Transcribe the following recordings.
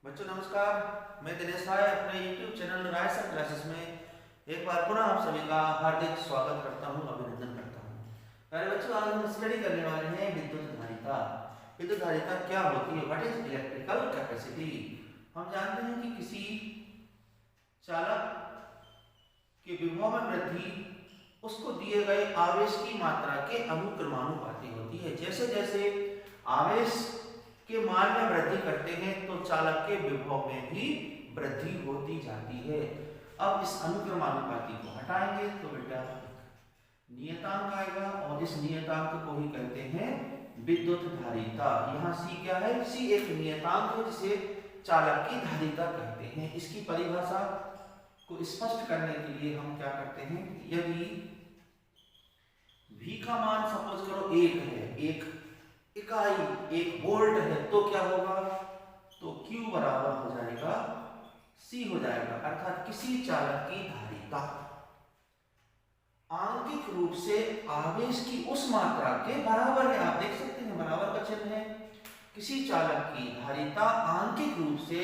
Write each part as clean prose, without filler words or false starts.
बच्चों नमस्कार। मैं दिनेश राय अपने YouTube चैनल राय सर क्लासेस में एक बार पुनः आप सभी का हार्दिक स्वागत करता हूं, अभिनंदन करता हूं। प्यारे बच्चों, आज हम स्टडी करने वाले हैं विद्युत धारिता। विद्युत धारिता क्या होती है? What is electrical capacity. हम जानते हैं कि किसी चालक के विभव में वृद्धि उसको दिए गए आवेश की मात्रा के अनुक्रमानुपाती होती है। जैसे जैसे आवेश के मान में वृद्धि करते हैं तो चालक के विभव में भी वृद्धि होती जाती है। अब इस अनुक्रमानुपाती को हटाएंगे तो बेटा नियतांक आएगा और इस नियतांक को ही कहते हैं विद्युत धारिता। यहाँ C क्या है? C एक नियतांक है जिसे चालक की धारिता कहते हैं। इसकी परिभाषा को स्पष्ट करने के लिए हम क्या करते हैं, यदि V का मान सपोज करो 1 है, एक इकाई 1 वोल्ट है, तो क्या होगा? तो Q बराबर हो जाएगा C हो जाएगा, अर्थात किसी चालक की धारिता आंकिक रूप से आवेश की उस मात्रा के बराबर है। आप देख सकते हैं बराबर का चिन्ह है। किसी चालक की धारिता आंकिक रूप से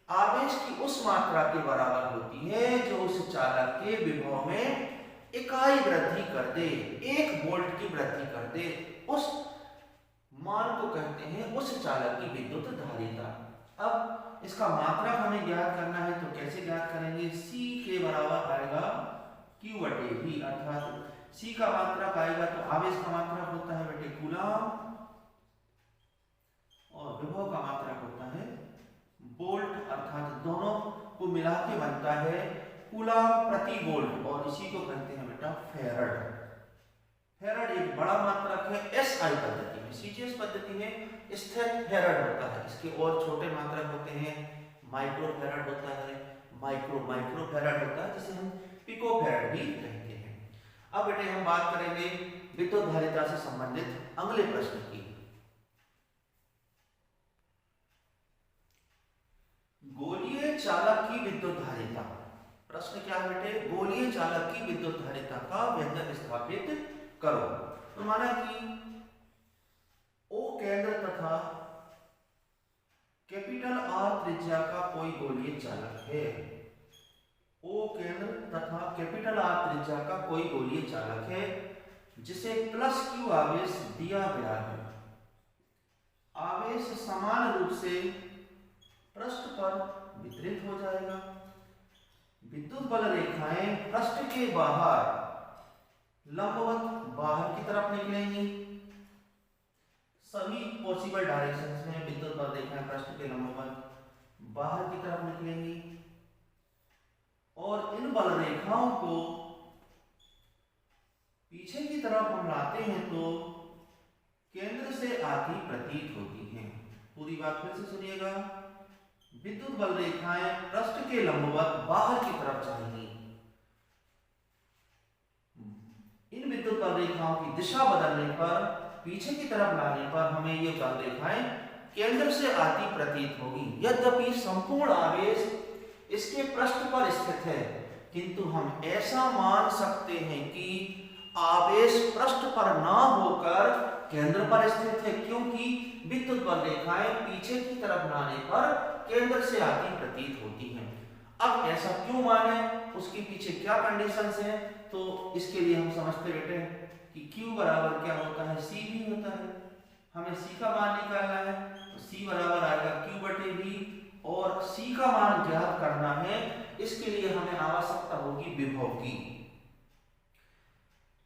आवेश की उस मात्रा के बराबर होती है जो उस चालक के विभव में इकाई वृद्धि कर दे, 1 वोल्ट की वृद्धि कर दे। उस मान को कहते हैं उस चालक की विद्युत धारिता। अब इसका मात्रक हमें ज्ञात करना है तो कैसे ज्ञात करेंगे? C के बराबर आएगा Q बटे V, अर्थात C का मात्रक आएगा तो आवेश का मात्रक होता है बटे कूलम और विभव का मात्रक होता है वोल्ट, अर्थात दोनों को मिला के बनता है कूलम प्रति वोल्ट और इसी को कहते हैं बेटा फैराड। फैराड एक बड़ा मात्रक है। SI पद्धति में, CGS पद्धति में स्थिर फैराड होता है। इसके और छोटे मात्रक होते हैं, माइक्रो फैराड होता है, माइक्रो फैराड होता है, जिसे हम पिको फैराड भी कहते हैं। अब बेटे हम बात करेंगे विद्युत धारिता से संबंधित अगले प्रश्न की। गोलीय चालक की विद्युत धारिता। प्रश्न क्या है बेटे? गोलीय चालक की विद्युत धारिता का व्यंजक स्थापित करो। तो माना कि O केंद्र तथा कैपिटल R त्रिज्या का कोई गोलीय चालक है। O केंद्र तथा कैपिटल R त्रिज्या का कोई गोलीय चालक है जिसे प्लस Q आवेश दिया गया है। आवेश समान रूप से पृष्ठ पर वितरित हो जाएगा। विद्युत बल रेखाएं पृष्ठ के बाहर लंबवत बाहर की तरफ निकलेंगी। सभी पॉसिबल डायरेक्शंस में विद्युत बल रेखाएं पृष्ठ के लंबवत बाहर की तरफ निकलेंगी और इन बल रेखाओं को पीछे की तरफ हम लाते हैं तो केंद्र से आती प्रतीत होती हैं। पूरी बात फिर से सुनिएगा। विद्युत बल रेखाएं पृष्ठ के लंबवत बाहर की तरफ जाएंगी। इन विद्युत बल रेखाओं की दिशा बदलने पर, पीछे की तरफ लाने पर हमें ये बल रेखाएं केंद्र से आती प्रतीत होगी। यद्यपि संपूर्ण आवेश इसके पृष्ठ पर स्थित है, किंतु हम ऐसा मान सकते हैं कि आवेश पृष्ठ पर ना होकर केंद्र पर स्थित है, क्योंकि विद्युत बल रेखाएं पीछे की तरफ लाने पर केंद्र से आती प्रतीत होती हैं। अब ऐसा क्यों माने, उसके पीछे क्या कंडीशंस हैं, तो इसके लिए हम समझते बेटे कि Q बराबर क्या होता है? C भी होता है। हमें C का मान निकालना है तो C बराबर आएगा Q बटे V और C का मान ज्ञात करना है। इसके लिए हमें आवश्यकता होगी विभव की।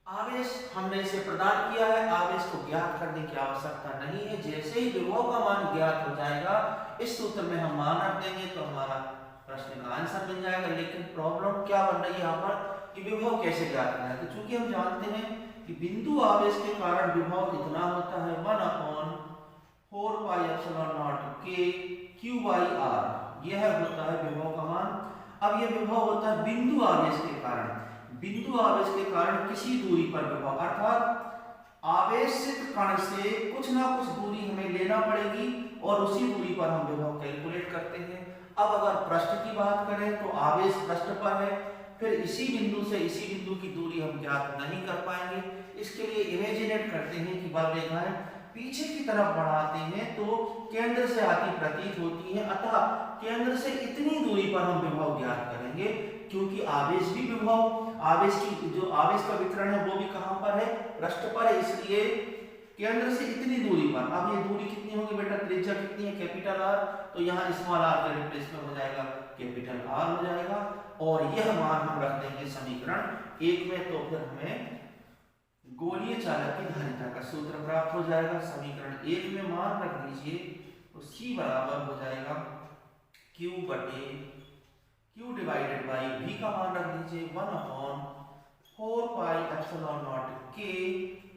आवेश हमने इसे प्रदान किया है, आवेश को ज्ञात करने की आवश्यकता नहीं है। जैसे ही विभव का मान ज्ञात हो जाएगा, इस सूत्र में हम मान रख देंगे तो हमारा प्रश्न का आंसर मिल जाएगा। लेकिन प्रॉब्लम क्या बन रही है यहाँ पर कि विभव कैसे ज्ञात करना है? तो चूंकि हम जानते हैं कि बिंदु आवेश के कारण विभव इतना होता है 1/4 पाई एप्सिलॉन नॉट K Q/R, यह होता है विभव का मान। अब यह विभव होता है बिंदु आवेश के कारण। बिंदु आवेश के कारण किसी दूरी पर विभव, अर्थात आवेशित कण से कुछ ना कुछ दूरी हमें लेना पड़ेगी और उसी दूरी पर हम विभव कैलकुलेट करते हैं। अब अगर पृष्ठ की बात करें तो आवेश पृष्ठ पर है, फिर इसी बिंदु से इसी बिंदु की दूरी हम ज्ञात नहीं कर पाएंगे। इसके लिए इमेजिनेट करते हैं कि बल रेखाएं पीछे की तरफ बढ़ाते हैं तो केंद्र से आती प्रतीत होती है, अतः केंद्र से इतनी दूरी पर हम विभव ज्ञात करेंगे, क्योंकि आवेश भी विभव, आवेश की जो आवेश का वितरण है वो भी कहां पर है, पृष्ठ पर है, इसलिए केंद्र से इतनी दूरी पर। अब ये दूरी कितनी होगी बेटा, त्रिज्या कितनी है, कैपिटल आर, तो यहाँ स्मॉल आर का रिप्लेसमेंट हो जाएगा कैपिटल आर हो जाएगा, और यह मान हम रख देंगे समीकरण 1 में, तो फिर हमें गोलीय चालक की धारिता का सूत्र प्राप्त हो जाएगा। समीकरण 1 में मान रख दीजिए, तो C बराबर हो जाएगा Q बटे Q डिवाइडेड बाई V का मान रख दीजिए 1/4 पाई epsilon naught K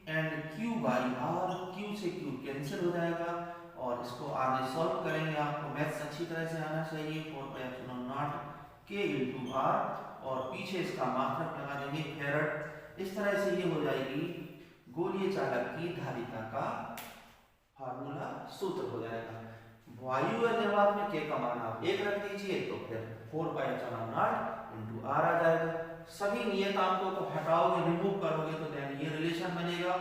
and Q by R, Q से Q कैंसिल हो जाएगा, और इसको आगे सॉल्व करेंगे। आपको मैथ्स अच्छी तरह से आना चाहिए। 4 pi epsilon naught K into R, और पीछे इसका मात्रक लगा देंगे फैराड। इस तरह से ये हो जाएगी गोलीय चालक की धारिता का फार्मूला, सूत्र हो जाएगा। वायु और निर्वात में K का मान आप 1 रख दीजिए, तो फिर 4 pi epsilon not into R आ जाएगा। सभी नियतांकों को हटाओगे, रिमूव करोगे, तो देन ये रिलेशन बनेगा,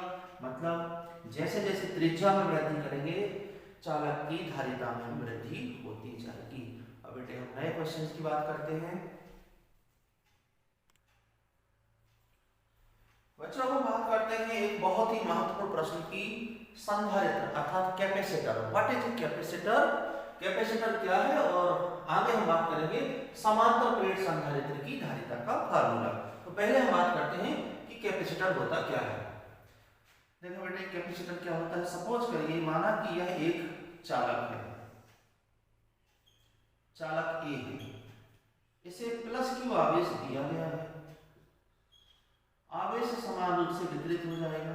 मतलब जैसे जैसे त्रिज्या में वृद्धि करेंगे चालक की धारिता में वृद्धि होती जाएगी। अब बेटे हम नए क्वेश्चन की बात करते हैं। बच्चों हम बात करते हैं एक बहुत ही महत्वपूर्ण प्रश्न की, संधारित्र अर्थात capacitor. What is capacitor, capacitor क्या है, और आगे हम बात करेंगे समांतर प्लेट संधारित्र की धारिता का फार्मूला। तो पहले हम बात करते हैं कि कैपेसिटर होता क्या है। देखो बेटे कैपेसिटर क्या होता है, सपोज करिए माना कि यह एक चालक है, चालक ए है, इसे प्लस Q आवेश दिया गया है, आवेश समान रूप से वितरित हो जाएगा।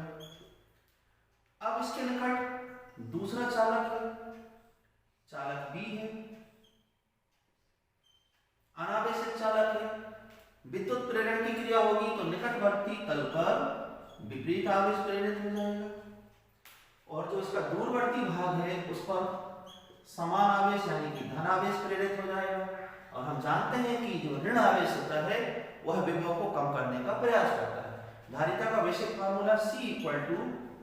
अब इसके निकट दूसरा चालक है, चालक बी है, अनावेशित चालक है, विद्युत प्रेरण की क्रिया होगी तो निकटवर्ती तल पर विपरीत आवेश प्रेरित हो जाएगा, और जो इसका दूरवर्ती भाग है उस पर समान आवेश यानी कि धन आवेश प्रेरित हो जाएगा। और हम जानते हैं कि जो ऋण आवेश होता है वह विभव को कम करने का प्रयास करता है। धारिता का बेसिक फार्मूला C =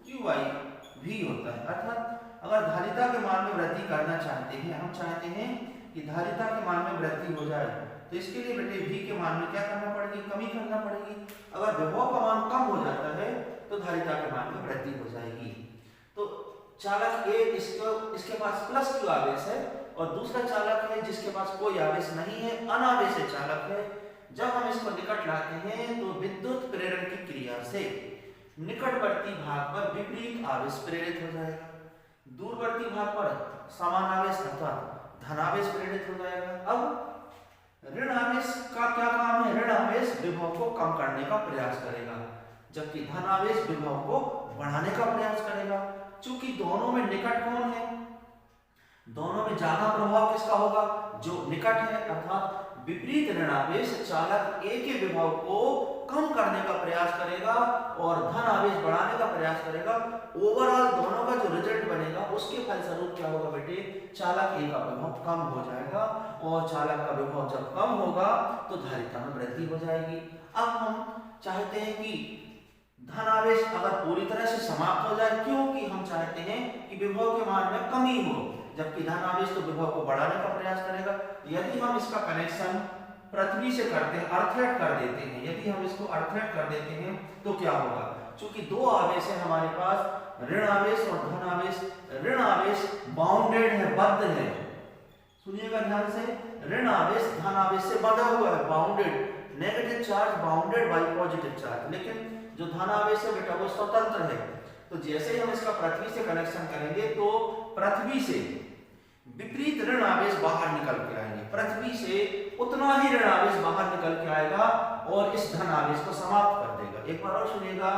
QI/V होता है, अर्थात अगर धारिता के मान में वृद्धि करना चाहते हैं, हम चाहते हैं कि धारिता के मान में वृद्धि हो जाए, तो इसके लिए बेटे V के मान में क्या करना पड़ेगी, कमी करना पड़ेगी। अगर विभव का मान कम हो जाता है तो धारिता के मान में वृद्धि हो जाएगी। तो चालक A इसके पास प्लस Q आवेश है, और दूसरा चालक है जिसके पास कोई आवेश नहीं है, अनावेशित चालक है। जब हम इसको निकट लाते हैं तो विद्युत प्रेरण की क्रिया से निकटवर्ती भाग पर विपरीत आवेश प्रेरित हो जाएगा, दूरवर्ती भाग पर समान आवेश अथवा धनावेश प्रेरित हो जाएगा। अब ऋण आवेश का क्या काम है, ऋण आवेश विभव को कम करने का प्रयास करेगा, जबकि धन आवेश विभव को बढ़ाने का प्रयास करेगा। चूंकि दोनों में निकट कौन है, दोनों में ज्यादा प्रभाव किसका होगा, जो निकट है, अर्थात विपरीत ऋण आवेश चालक A के विभव को कम करने का प्रयास करेगा और धन आवेश बढ़ाने का प्रयास करेगा। ओवरऑल दोनों का जो रिजल्ट बनेगा उसके फलस्वरूप क्या होगा बेटे, चालक A का विभव कम हो जाएगा, और चालक का विभव जब कम होगा तो धारिता में वृद्धि हो जाएगी। अब हम चाहते हैं कि धन आवेश अगर पूरी तरह से समाप्त हो जाए, क्योंकि हम चाहते हैं कि विभव के मान में कमी हो, जबकि धन आवेश तो विभव को बढ़ाने का प्रयास करेगा। यदि हम इसका कनेक्शन पृथ्वी से करते हैं, अर्थेट कर देते हैं, यदि हम इसको अर्थेट कर देते हैं तो क्या होगा, क्योंकि दो आवेश है हमारे पास, ऋण आवेश और धन आवेश। ऋण आवेश बाउंडेड है, बद्ध है, सुनिएगा ध्यान से, ऋण आवेश धन आवेश से बंधा हुआ है, bounded, negative charge bounded by positive charge, लेकिन जो धन आवेश है बेटा वो स्वतंत्र है। तो जैसे ही हम इसका पृथ्वी से कनेक्शन करेंगे तो पृथ्वी से विपरीत ऋण आवेश बाहर निकल के आएंगे, पृथ्वी से उतना ही ऋण आवेश बाहर निकल के आएगा और इस धन आवेश को समाप्त कर देगा। एक बार और सुनिएगा,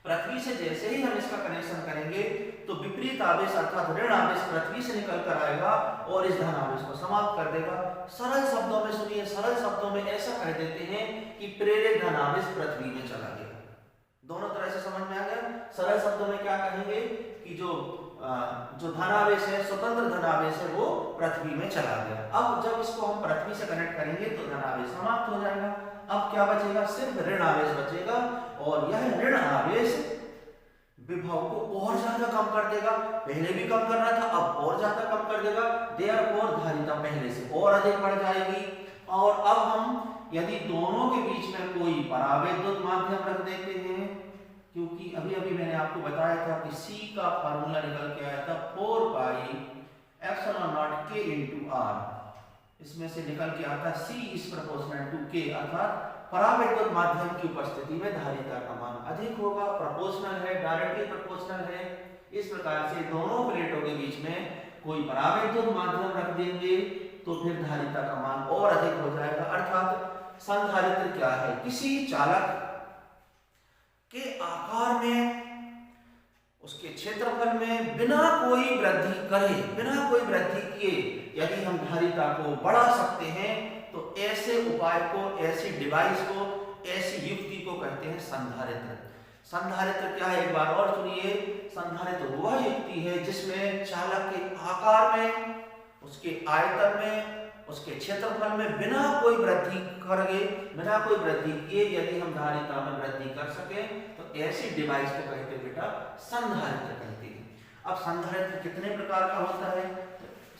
पृथ्वी से जैसे ही हम इसका कनेक्शन करेंगे तो विपरीत आवेश अर्थात ऋण आवेश पृथ्वी से निकल कर आएगा और इस धन आवेश को समाप्त कर देगा। सरल शब्दों में सुनिए, सरल शब्दों में ऐसा कह देते हैं कि प्रेरित धन आवेश पृथ्वी में चला गया। दोनों तरह से समझ में आ गया। सरल शब्दों में क्या कहेंगे कि जो धनावेश है, स्वतंत्र धनावेश है, वो पृथ्वी में चला गया। अब जब इसको हम पृथ्वी से कनेक्ट करेंगे तो धनावेश समाप्त हो जाएगा। अब क्या बचेगा, सिर्फ ऋण आवेश बचेगा, और यह ऋण आवेश विभव को और ज्यादा कम कर देगा, पहले भी कम कर रहा था अब और ज्यादा कम कर देगा, देयरफॉर धारिता पहले से और अधिक बढ़ जाएगी। और अब हम यदि दोनों के बीच में कोई परावैद्युत माध्यम रख देते हैं, क्योंकि अभी अभी मैंने आपको बताया था कि C का फार्मूला निकल के आया था 4 pi epsilon naught K into R, इसमें से निकल के आता C is proportional to K, अर्थात परावैद्युत माध्यम की उपस्थिति में धारिता का मान अधिक होगा, प्रोपोर्शनल है, डायरेक्टली प्रोपोर्शनल है। इस प्रकार से दोनों प्लेटों के बीच में कोई परावैद्युत माध्यम रख देंगे तो फिर धारिता का मान और अधिक हो जाएगा। अर्थात संधारित्र क्या है? किसी चालक के आकार में, उसके क्षेत्रफल में बिना कोई वृद्धि करे, बिना कोई वृद्धि किए यदि हम धारिता को बढ़ा सकते हैं तो ऐसे उपाय को, ऐसी डिवाइस को, ऐसी युक्ति को कहते हैं संधारित्र। संधारित्र क्या है एक बार और सुनिए। संधारित्र वह युक्ति है जिसमें चालक के आकार में, उसके आयतन में, उसके क्षेत्रफल में बिना कोई वृद्धि करके, बिना कोई वृद्धि किए यदि हम धारिता में वृद्धि कर सके तो ऐसी डिवाइस को कहते हैं बेटा संधारित्र कहते हैं। अब संधारित्र कितने प्रकार का होता है?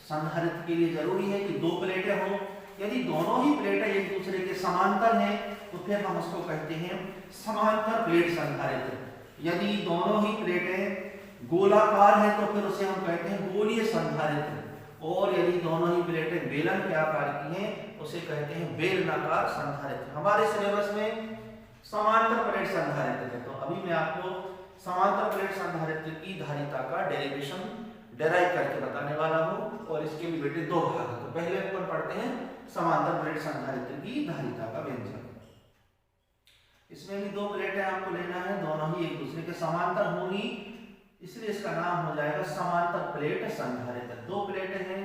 संधारित्र के लिए जरूरी है कि दो प्लेटें हों। यदि दोनों ही प्लेटें एक दूसरे के समांतर हैं तो फिर हम उसको कहते हैं समांतर प्लेट संधारित्र। यदि दोनों ही प्लेटें गोलाकार हैं तो फिर उसे हम कहते हैं गोलीय संधारित्र। और यदि दोनों ही प्लेटें बेलन के आकार की हैं उसे कहते हैं बेलनाकार संधारित्र। हमारे सिलेबस में समांतर प्लेट संधारित्र है, तो अभी मैं आपको समांतर प्लेट संधारित्र की धारिता का डेरिवेशन डेराइव करके बताने वाला हूं। और इसके भी बेटे दो भाग हैं, तो पहले अपन पढ़ते हैं समांतर प्लेट संधारित्र की धारिता का व्यंजक। इसमें भी दो प्लेटें आपको लेना है, दोनों ही एक दूसरे के समांतर होंगी, इसलिए इसका नाम हो जाएगा समांतर प्लेट संधारित्र। दो प्लेटें हैं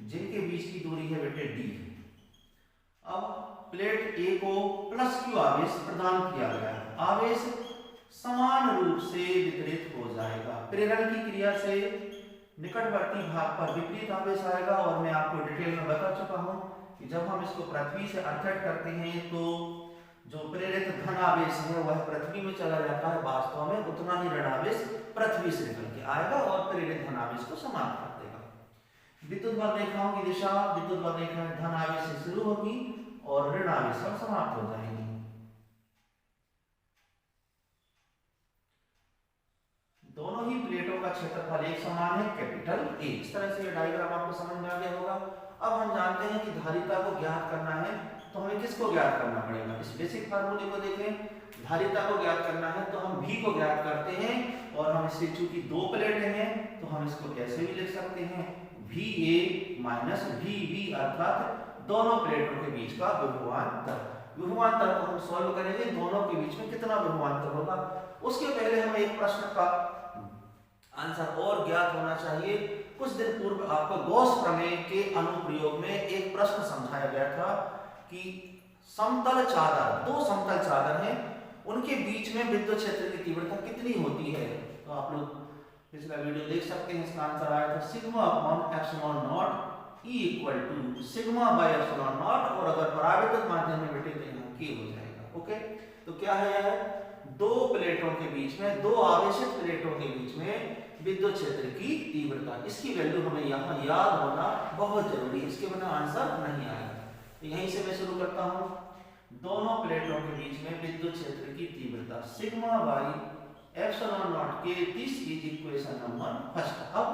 जिनके बीच की दूरी है बेटे d। अब प्लेट A को प्लस Q आवेश प्रदान किया गया है, आवेश समान रूप से वितरित हो जाएगा। प्रेरण की क्रिया से निकटवर्ती भाग पर विपरीत आवेश आएगा। और मैं आपको डिटेल में बता चुका हूं कि जब हम इसको पृथ्वी से अर्थट करते हैं तो जो प्रेरित धन आवेश है वह पृथ्वी में चला जाता है, वास्तव में उतना ही ऋण आवेश पृथ्वी से निकल के आएगा और प्रेरित धन आवेश को समाप्त कर देगा। विद्युत बल रेखाओं की दिशा, विद्युत बल रेखाएं धन आवेश से शुरू होगी और ऋण आवेश पर समाप्त हो जाएंगी। दोनों ही प्लेटों का क्षेत्रफल एक समान है, कैपिटल A। इस तरह से ये डायग्राम आपको समझ में आ गया होगा। अब हम जानते हैं कि धारिता को ज्ञात करना है तो हमें किसको ज्ञात करना पड़ेगा? इस बेसिक फार्मूले को देखें। धारिता को ज्ञात करना है तो हम V को ज्ञात करते हैं और हम इससे चूंकि दो प्लेटें हैं तो हम इसको कैसे भी लिख सकते हैं VA माइनस VB, अर्थात दोनों प्लेटों के बीच का विभवांतर। विभवांतर को हम सॉल्व करेंगे, दोनों के बीच में कितना विभवांतर होगा। उसके पहले हमें एक प्रश्न का आंसर और ज्ञात होना चाहिए। कुछ दिन पूर्व आपको गॉस प्रमेय के अनुप्रयोग में एक प्रश्न समझाया गया था कि समतल चादर, दो समतल चादर हैं, उनके बीच में विद्युत क्षेत्र की तीव्रता कितनी होती है। तो आप लोग पिछला वीडियो देख सकते हैं, इसका आंसर आया था sigma upon epsilon naught E equal to sigma by epsilon naught. और अगर परावैद्युत माध्यम में बेटे तो यहाँ के हो जाएगा। ओके, तो क्या है यह? दो प्लेटों के बीच में, दो आवेशित प्लेटों के बीच में विद्युत क्षेत्र की तीव्रता, इसकी वैल्यू हमें यहाँ याद होना बहुत जरूरी है, इसके बिना आंसर नहीं आएगा। तो यहीं से मैं शुरू करता हूँ। दोनों प्लेटों के बीच में विद्युत क्षेत्र की तीव्रता सिग्मा बाई एप्सिलॉन नॉट के, this is equation number first. अब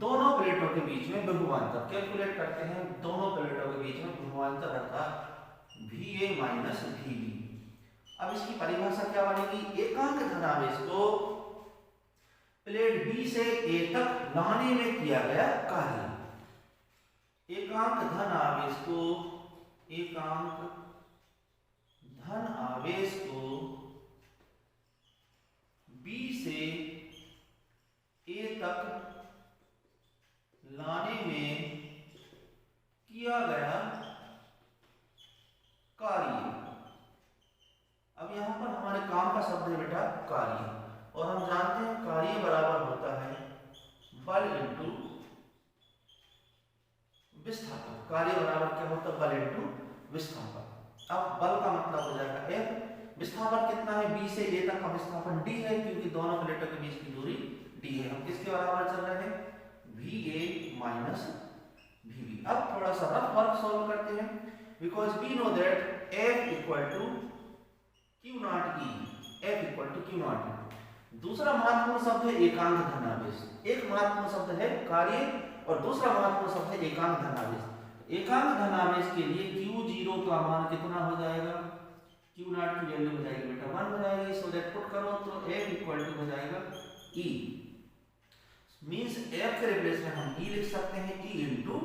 दोनों प्लेटों के बीच में विभवांतर कैलकुलेट करते हैं। दोनों प्लेटों के बीच में विभवांतर अर्थात VA माइनस VB। अब इसकी परिभाषा क्या बनेगी? एकांक धनावेश को प्लेट B से A तक लाने में किया गया कार्य। एकांक धन आवेश को, एकांक धन आवेश को B से A तक लाने में किया गया कार्य। अब यहां पर हमारे काम का शब्द है बेटा कार्य, और हम जानते हैं कार्य बराबर होता है बल इंटू विस्थापन। कार्य बराबर क्या होता है? बल इंटू विस्थापन। अब बल का मतलब हो जाएगा F, विस्थापन कितना है, बी से ए तक का विस्थापन डी है, क्योंकि दोनों प्लेटों के बीच की दूरी डी है। हम किसके बराबर चल रहे हैं, V A minus V B. अब थोड़ा सा रफ वर्क सॉल्व करते हैं, because we know that F equal to Q naught E, F equal to Q naught E. दूसरा महत्वपूर्ण शब्द है एकांक धनावेश। एक महत्वपूर्ण शब्द है कार्य और दूसरा महत्वपूर्ण शब्द है एकांक धनावेश। एकांक धनावेश के लिए Q0 का मान कितना हो जाएगा, Q नॉट की वैल्यू हो जाएगी बेटा 1 हो जाएगी। सो दैट पुट करो तो F इक्वल टू हो जाएगा E, मींस F के रिप्लेस में हम E लिख सकते हैं, E into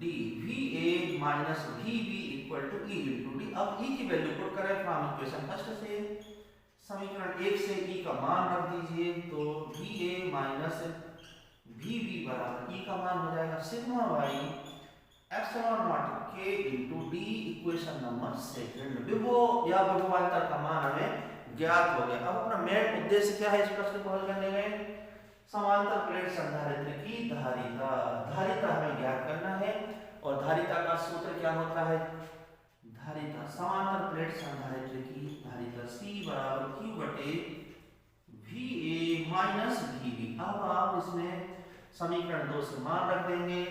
D, VA minus VB equal to E into D। अब E की वैल्यू पुट करें फ्रॉम इक्वेशन फर्स्ट से, समीकरण 1 से E का मान रख दीजिए, तो VA माइनस VB बराबर E का मान हो जाएगा sigma by epsilon naught K into D। Equation number second, विभव या विभवांतर का मान हमें ज्ञात हो गया। अब अपना मेन उद्देश्य क्या है इस प्रश्न को हल करने में, समांतर प्लेट संधारित्र की धारिता, धारिता हमें ज्ञात करना है। और धारिता का सूत्र क्या होता है, धारिता समांतर प्लेट संधारित्र की धारिता C बराबर Q बटे VA माइनस VB। अब आप इसमें समीकरण 2 से मान रख देंगे,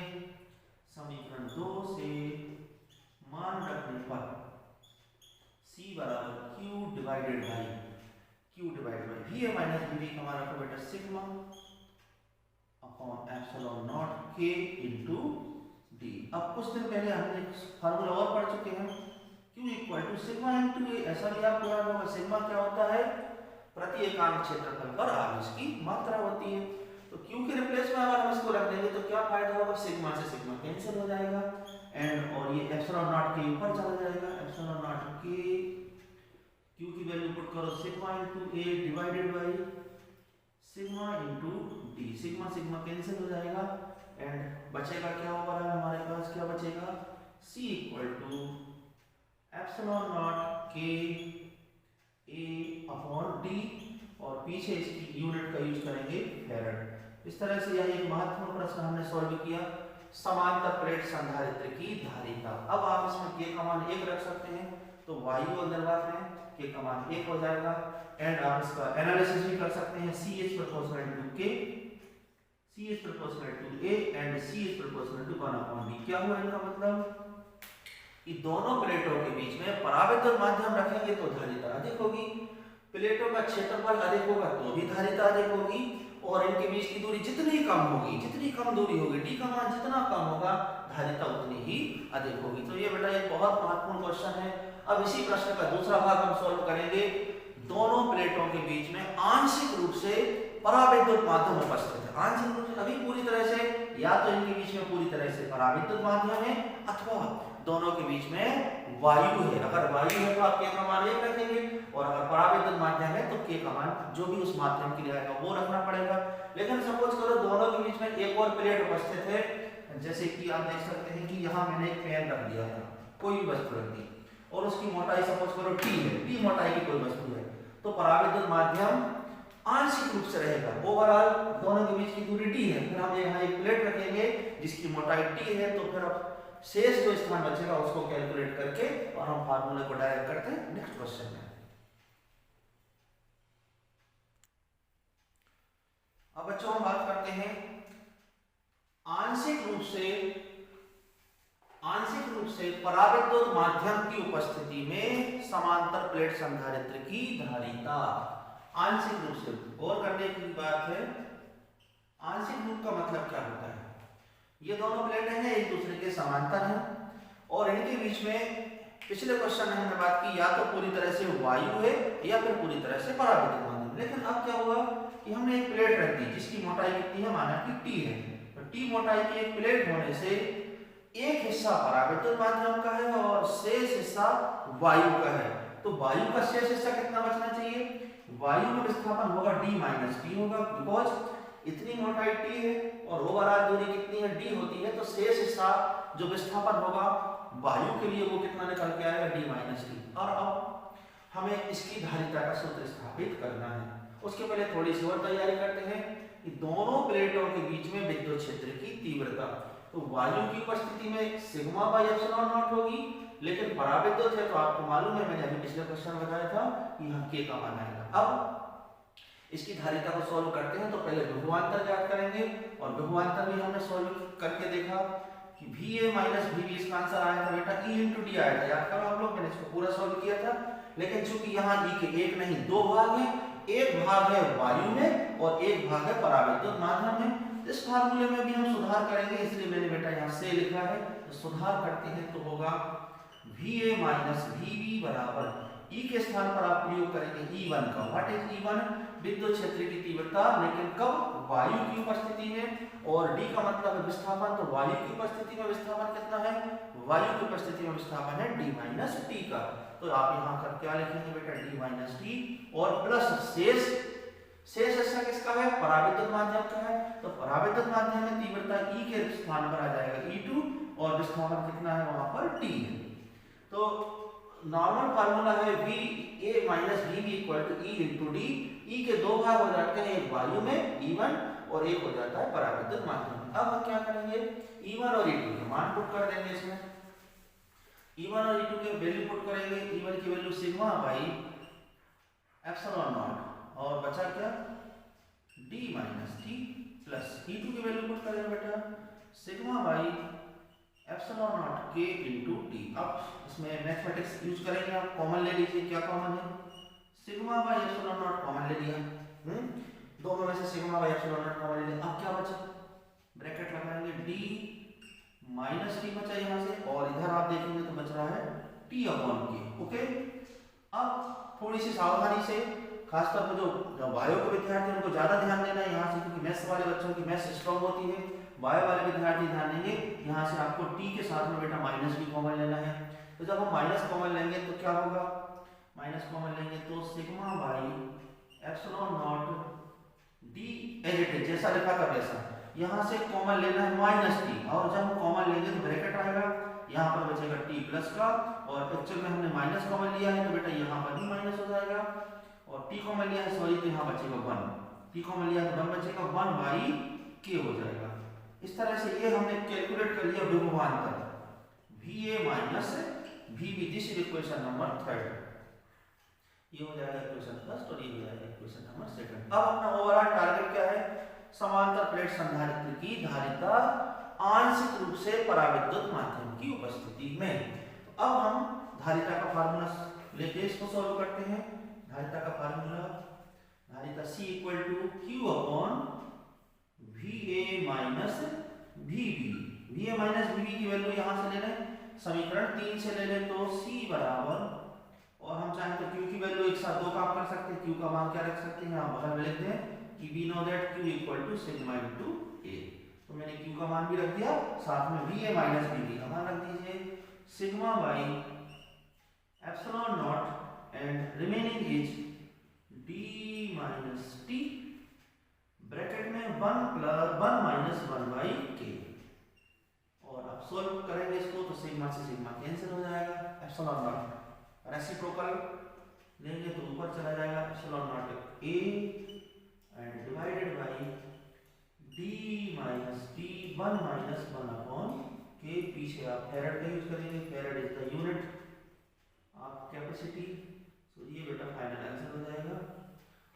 समीकरण 2 से मान रखने पर C बराबर Q divided by VA minus VB का मान रखो बेटा sigma upon epsilon naught K into D। अब कुछ दिन पहले हमने फार्मूला और पढ़ चुके हैं, Q equal to sigma into A। ऐसा भी आपको याद होगा, सिग्मा क्या होता है, प्रति एकांक क्षेत्रफल पर आवेश की मात्रा होती है। तो Q के रिप्लेस में अगर हम इसको रख देंगे तो क्या फायदा होगा, सिग्मा से सिग्मा कैंसिल हो जाएगा एंड और ये एप्सिलॉन नॉट के ऊपर चला जाएगा, एप्सिलॉन नॉट के Q की वैल्यू पुट करो sigma into A divided by sigma into D। Sigma sigma cancel हो जाएगा एंड बचेगा क्या होगा हमारे पास, क्या बचेगा, C equal to epsilon naught के A अपॉन D और पीछे इसकी यूनिट का यूज करेंगे फैराड। इस तरह से यह एक महत्वपूर्ण प्रश्न हमने सॉल्व किया, समांतर प्लेट संधारित्र की धारिता। अब आप इसमें K का मान 1 रख सकते हैं, तो वायु और निर्वात में K का मान 1 हो जाएगा एंड आप इसका एनालिसिस भी कर सकते हैं, C is proportional to K, C is proportional to A and C is proportional to 1 upon D। क्या हुआ इनका मतलब, कि दोनों प्लेटों के बीच में पराविद्युत माध्यम रखेंगे तो धारिता अधिक होगी, प्लेटों का क्षेत्रफल अधिक होगा तो भी धारिता अधिक होगी, और इनके बीच की दूरी जितनी कम होगी, जितनी कम दूरी होगी, D का मान जितना कम होगा धारिता उतनी ही अधिक होगी। तो ये बेटा एक बहुत महत्वपूर्ण क्वेश्चन है। अब इसी प्रश्न का दूसरा भाग हम सॉल्व करेंगे, दोनों प्लेटों के बीच में आंशिक रूप से पराविद्युत माध्यम उपस्थित है। आंशिक रूप से अभी पूरी तरह से या तो इनके बीच में पूरी तरह से पराविद्युत माध्यम है अथवा दोनों के बीच में वायु है। अगर वायु है तो आप K का मान 1 रखेंगे और अगर पराविद्युत माध्यम है तो K का मान जो भी उस माध्यम के लिए आएगा वो रखना पड़ेगा। लेकिन सपोज करो दोनों के बीच में एक और प्लेट उपस्थित है, जैसे कि आप देख सकते हैं कि यहाँ मैंने एक पेन रख दिया था, कोई भी वस्तु रख दी और उसकी मोटाई सपोज करो T है, T मोटाई की कोई वस्तु है, तो पराविद्युत माध्यम आंशिक रूप से रहेगा। ओवरऑल दोनों के बीच की दूरी D है, फिर हम यहाँ एक प्लेट रखेंगे जिसकी मोटाई T है, तो फिर अब शेष जो स्थान बचेगा उसको कैलकुलेट करके और हम फार्मूले को डायरेक्ट करते हैं नेक्स्ट क्वेश्चन में। अब बच्चों हम बात करते हैं आंशिक रूप से पराविद्युत माध्यम की उपस्थिति में समांतर प्लेट संधारित्र की धारिता। आंशिक रूप से और करने की बात है, आंशिक रूप का मतलब क्या होता है, ये दोनों प्लेटें हैं एक दूसरे के समांतर हैं और इनके बीच में पिछले क्वेश्चन में हमने बात की या तो पूरी तरह से वायु है या फिर पूरी तरह से पराविद्युत माध्यम। लेकिन अब क्या हुआ कि हमने एक प्लेट रख दी जिसकी मोटाई कितनी है, माना कि T है, तो T मोटाई की एक प्लेट होने से एक हिस्सा पराविद्युत माध्यम का है और शेष हिस्सा वायु का है। तो वायु का शेष हिस्सा कितना बचना चाहिए, वायु में विस्थापन होगा D माइनस T होगा, बिकॉज इतनी मोटाई T है और ओवरऑल दूरी कितनी है D होती है, तो शेष हिस्सा जो विस्थापन होगा वायु के लिए वो कितना निकल के आएगा D माइनस T। और अब हमें इसकी धारिता का सूत्र स्थापित करना है। उसके पहले थोड़ी सी और तैयारी करते हैं कि दोनों प्लेटों के बीच में विद्युत क्षेत्र की तीव्रता, तो वायु की उपस्थिति में सिग्मा बाई एप्सिलॉन नॉट होगी, लेकिन पराविद्युत है तो आपको मालूम है, मैंने अभी पिछले क्वेश्चन बताया था कि यहाँ के का मान आएगा। अब इसकी धारिता को सॉल्व करते हैं तो पहले विभवांतर ज्ञात करेंगे, और विभवांतर भी हमने सॉल्व करके देखा कि VA माइनस VB, इसका आंसर आया था बेटा E इंटू डी आया था, याद करो आप लोग, मैंने इसको पूरा सॉल्व किया था। लेकिन चूंकि यहाँ E के एक नहीं दो भाग हैं, एक भाग है वायु में और एक भाग है पराविद्युत माध्यम में। इस फार्मूले में भी हम सुधार करेंगे, इसलिए मैंने बेटा यहाँ से लिखा है, तो सुधार करते हैं तो होगा VA माइनस VB बराबर E के स्थान पर आप प्रयोग करेंगे E1 का। What is E1? विद्युत क्षेत्र की तीव्रता, लेकिन कब? वायु की उपस्थिति में, और D का मतलब है विस्थापन, तो वायु की उपस्थिति में विस्थापन कितना है? वायु की उपस्थिति में विस्थापन है D माइनस T का। तो आप यहाँ पर क्या लिखेंगे बेटा? D माइनस T और प्लस शेष हिस्सा किसका है? पराविद्युत माध्यम का है, तो पराविद्युत माध्यम में तीव्रता E के स्थान पर आ जाएगा E2 और विस्थापन कितना है वहां पर T है। तो नॉर्मल फार्मूला है VA minus VB equal to E into D। E के दो भाग हो जाते हैं, एक वायु में E1 और एक हो जाता है पराविद्युत माध्यम में। अब हम क्या करेंगे? E1 और E2 के मान पुट कर देंगे इसमें। E1 और E2 के वैल्यू पुट करेंगे। E1 की value sigma by epsilon naught, और बचा क्या? D minus T plus E2 की वैल्यू पुट करेंगे बेटा sigma by epsilon naught K into T। अब इसमें मैथमेटिक्स यूज करेंगे, आप कॉमन ले लीजिए। क्या कॉमन है? Sigma by epsilon not common ले लिया, दोनों में से sigma by epsilon not common ले लिया। अब क्या बचा? ब्रैकेट लगाएंगे, D माइनस T बचा यहाँ से, और इधर आप देखेंगे तो बच रहा है T अपॉन K। ओके, अब थोड़ी सी सावधानी से, खासतौर पर जो बायो के विद्यार्थी उनको ज्यादा ध्यान देना है यहाँ से, क्योंकि मैथ्स वाले बच्चों की मैथ्स स्ट्रॉन्ग होती है। बायो वाले विद्यार्थी ध्यान देंगे, यहाँ से आपको T के साथ में बेटा माइनस भी कॉमन लेना है। तो जब हम माइनस कॉमन लेंगे तो क्या होगा? माइनस कॉमन लेंगे तो sigma by epsilon naught D as it is, जैसा लिखा था वैसा। यहाँ से कॉमन लेना है माइनस T, और जब हम कॉमन लेंगे तो ब्रैकेट आएगा, यहाँ पर बचेगा T प्लस का, और एक्चुअल में हमने माइनस कॉमन लिया है तो बेटा यहाँ पर भी माइनस हो जाएगा, और T कॉमन लिया है सॉरी, तो यहाँ बचेगा 1। T कॉमन लिया है तो 1 बचेगा, 1 बाई K हो जाएगा। इस तरह से ये हमने कैलकुलेट कर लिया विभवांतर VA minus VB। This is equation number 3। ये हो जाएगा इक्वेशन फर्स्ट और ये हो जाएगा इक्वेशन नंबर 2। अब अपना ओवरऑल टारगेट क्या है? समांतर प्लेट संधारित्र की धारिता आंशिक रूप से पराविद्युत माध्यम की उपस्थिति में। तो अब हम धारिता का फार्मूला लेके इसको सॉल्व करते हैं। धारिता का फार्मूला, धारिता C equal to Q upon VA minus VB। VA minus VB की वैल्यू यहाँ से ले लें, समीकरण 3 से ले लें तो C बराबर, और हम चाहें तो Q की वैल्यू एक साथ दो काम कर सकते हैं। Q का मान क्या रख सकते हैं? आप बगल में लिखते हैं कि we know that Q equal to sigma into A। तो मैंने Q का मान भी रख दिया, साथ में VA माइनस VB का मान रख दीजिए, sigma by epsilon not and remaining is D minus T, bracket में 1 माइनस 1 बाई K। और अब सॉल्व करेंगे इसको तो सिग्मा से सिग्मा कैंसिल हो जाएगा, एप्सिलॉन नॉट रेसिप्रोकल लेंगे तो ऊपर चला जाएगा, epsilon not A and divided by D minus T 1 minus 1 upon K। पीछे आप फैराड का यूज करेंगे, farad is the unit of capacity. तो ये बेटा फाइनल आंसर हो जाएगा,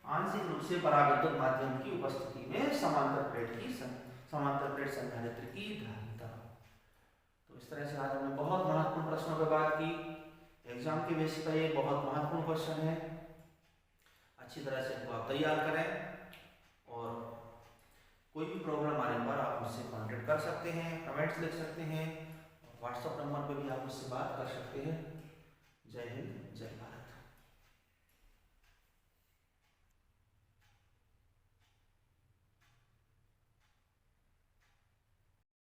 आंशिक रूप से पराविद्युत माध्यम की उपस्थिति में समांतर प्लेट संधारित्र की धारिता। तो इस तरह से आज हमने बहुत महत्वपूर्ण प्रश्नों पर बात की। एग्जाम के बेसिस पर ये बहुत महत्वपूर्ण क्वेश्चन है, अच्छी तरह से इसको आप तैयार करें, और कोई भी प्रॉब्लम आने पर आप मुझसे कांटेक्ट कर सकते हैं, कमेंट्स लिख सकते हैं, व्हाट्सएप नंबर पर भी आप मुझसे बात कर सकते हैं। जय हिंद, जय भारत।